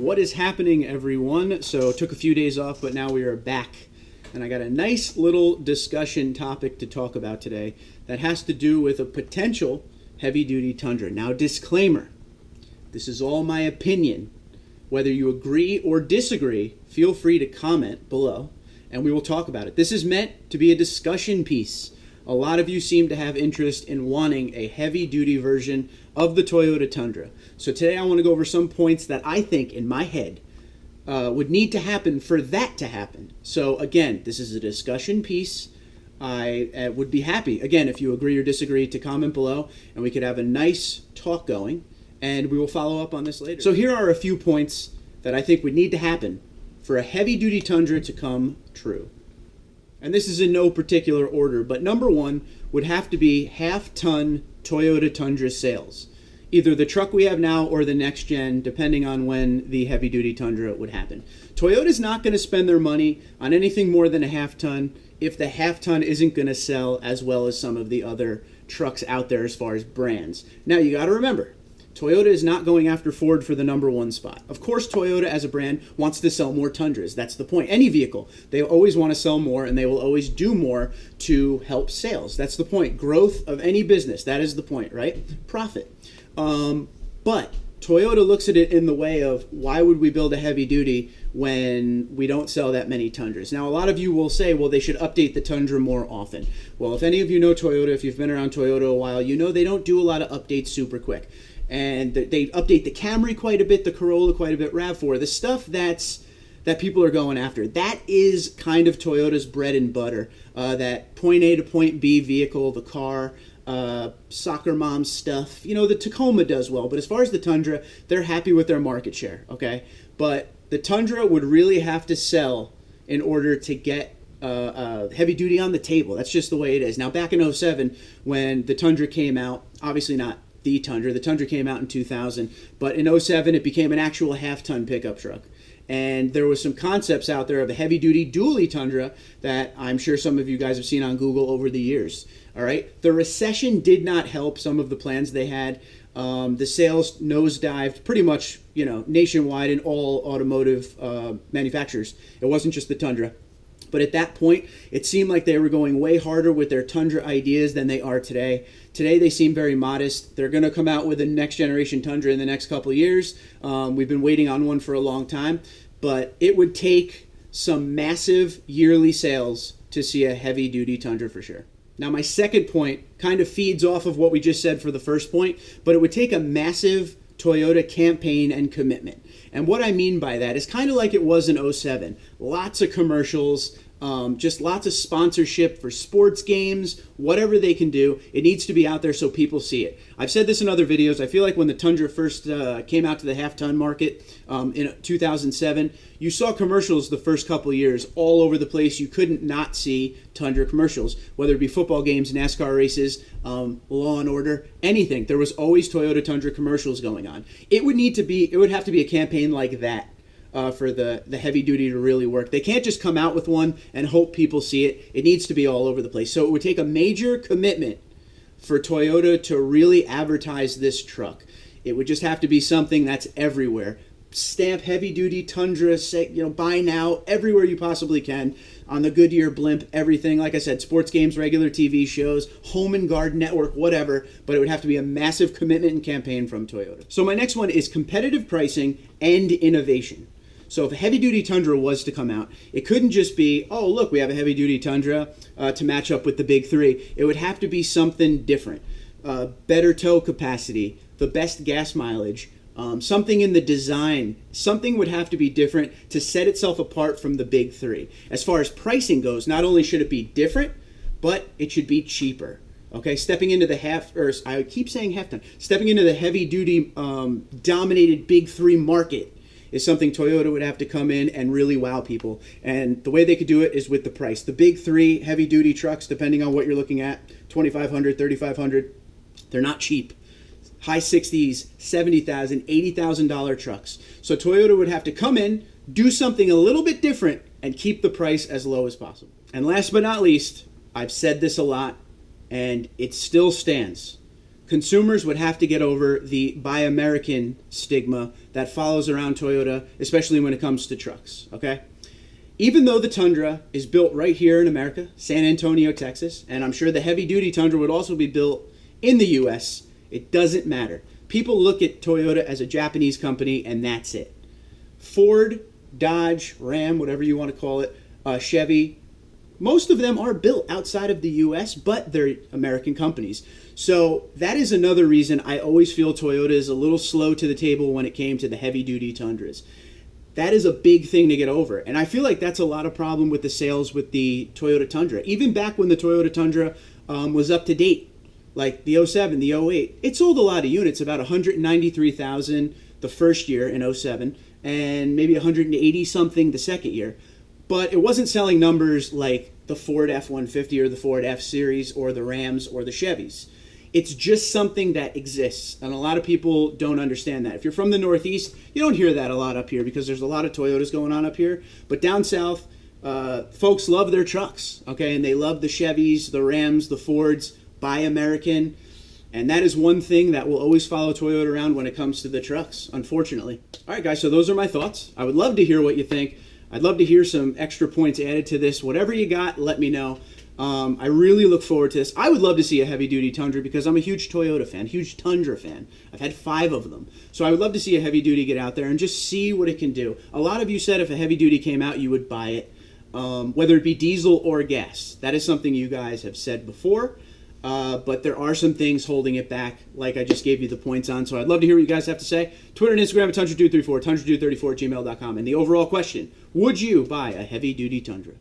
What is happening, everyone? So took a few days off, but now we are back. And I got a nice little discussion topic to talk about today that has to do with a potential heavy-duty Tundra. Now, disclaimer, this is all my opinion. Whether you agree or disagree, feel free to comment below, and we will talk about it. This is meant to be a discussion piece. A lot of you seem to have interest in wanting a heavy-duty version of the Toyota Tundra. So today I want to go over some points that I think, in my head, would need to happen for that to happen. So again, this is a discussion piece. I would be happy, again, if you agree or disagree, to comment below, and we could have a nice talk going, and we will follow up on this later. So here are a few points that I think would need to happen for a heavy-duty Tundra to come true. And this is in no particular order, but number one would have to be half-ton Toyota Tundra sales. Either the truck we have now or the next gen, depending on when the heavy-duty Tundra would happen. Toyota's not going to spend their money on anything more than a half-ton if the half-ton isn't going to sell as well as some of the other trucks out there as far as brands. Now, you got to remember, Toyota is not going after Ford for the number one spot. Of course, Toyota as a brand wants to sell more Tundras. That's the point. Any vehicle, they always want to sell more, and they will always do more to help sales. That's the point. Growth of any business, that is the point, right? Profit. But Toyota looks at it in the way of, why would we build a heavy duty when we don't sell that many Tundras? Now, a lot of you will say, well, they should update the Tundra more often. Well, if any of you know Toyota, if you've been around Toyota a while, you know they don't do a lot of updates super quick. And they update the Camry quite a bit, the Corolla quite a bit, RAV4, the stuff that people are going after. That is kind of Toyota's bread and butter. That point A to point B vehicle, the car, soccer mom stuff. You know, the Tacoma does well, but as far as the Tundra, they're happy with their market share, okay? But the Tundra would really have to sell in order to get heavy duty on the table. That's just the way it is. Now, back in 07, when the Tundra came out, obviously not the Tundra came out in 2000, but in 07 it became an actual half-ton pickup truck. And there was some concepts out there of a heavy-duty dually Tundra that I'm sure some of you guys have seen on Google over the years. All right, the recession did not help some of the plans they had. The sales nosedived pretty much, you know, nationwide in all automotive manufacturers. It wasn't just the Tundra. But at that point, it seemed like they were going way harder with their Tundra ideas than they are today. Today, they seem very modest. They're going to come out with a next generation Tundra in the next couple of years. We've been waiting on one for a long time. But it would take some massive yearly sales to see a heavy-duty Tundra for sure. Now, my second point kind of feeds off of what we just said for the first point, but it would take a massive Toyota campaign and commitment. And what I mean by that is kind of like it was in 07. Lots of commercials, just lots of sponsorship for sports games, whatever they can do. It needs to be out there so people see it. I've said this in other videos. I feel like when the Tundra first came out to the half-ton market in 2007, you saw commercials the first couple of years all over the place. You couldn't not see Tundra commercials, whether it be football games, NASCAR races, Law and Order, anything. There was always Toyota Tundra commercials going on. It would have to be a campaign like that. For the heavy duty to really work. They can't just come out with one and hope people see it. It needs to be all over the place. So it would take a major commitment for Toyota to really advertise this truck. It would just have to be something that's everywhere. Stamp heavy duty Tundra, buy now, everywhere you possibly can. On the Goodyear blimp, everything. Like I said, sports games, regular TV shows, Home and Garden Network, whatever. But it would have to be a massive commitment and campaign from Toyota. So my next one is competitive pricing and innovation. So if a heavy-duty Tundra was to come out, it couldn't just be, oh, look, we have a heavy-duty Tundra to match up with the big three. It would have to be something different. Better tow capacity, the best gas mileage, something in the design. Something would have to be different to set itself apart from the big three. As far as pricing goes, not only should it be different, but it should be cheaper. Okay, stepping into the stepping into the heavy-duty dominated big three market is something Toyota would have to come in and really wow people. And the way they could do it is with the price. The big three heavy-duty trucks, depending on what you're looking at, $2,500, $3,500, they're not cheap. High 60s, $70,000, $80,000 trucks. So Toyota would have to come in, do something a little bit different, and keep the price as low as possible. And last but not least, I've said this a lot, and it still stands. consumers would have to get over the Buy American stigma that follows around Toyota, especially when it comes to trucks, okay? Even though the Tundra is built right here in America, San Antonio, Texas, and I'm sure the heavy-duty Tundra would also be built in the U.S., it doesn't matter. People look at Toyota as a Japanese company, and that's it. Ford, Dodge, Ram, whatever you want to call it, Chevy, most of them are built outside of the U.S., but they're American companies. So that is another reason I always feel Toyota is a little slow to the table when it came to the heavy-duty Tundras. That is a big thing to get over. And I feel like that's a lot of problem with the sales with the Toyota Tundra. Even back when the Toyota Tundra was up to date, like the 07, the 08, it sold a lot of units, about 193,000 the first year in 07, and maybe 180 something the second year. But it wasn't selling numbers like the Ford F-150 or the Ford F-Series or the Rams or the Chevys. It's just something that exists, and a lot of people don't understand that. If you're from the Northeast, you don't hear that a lot up here because there's a lot of Toyotas going on up here. But down south, folks love their trucks, okay? And they love the Chevys, the Rams, the Fords, Buy American. And that is one thing that will always follow Toyota around when it comes to the trucks, unfortunately. All right, guys, so those are my thoughts. I would love to hear what you think. I'd love to hear some extra points added to this. Whatever you got, let me know. I really look forward to this. I would love to see a heavy-duty Tundra because I'm a huge Toyota fan, huge Tundra fan. I've had 5 of them. So I would love to see a heavy-duty get out there and just see what it can do. A lot of you said if a heavy-duty came out, you would buy it, whether it be diesel or gas. That is something you guys have said before, but there are some things holding it back, like I just gave you the points on. So I'd love to hear what you guys have to say. Twitter and Instagram at Tundra234, Tundra234 at gmail.com. And the overall question, would you buy a heavy-duty Tundra?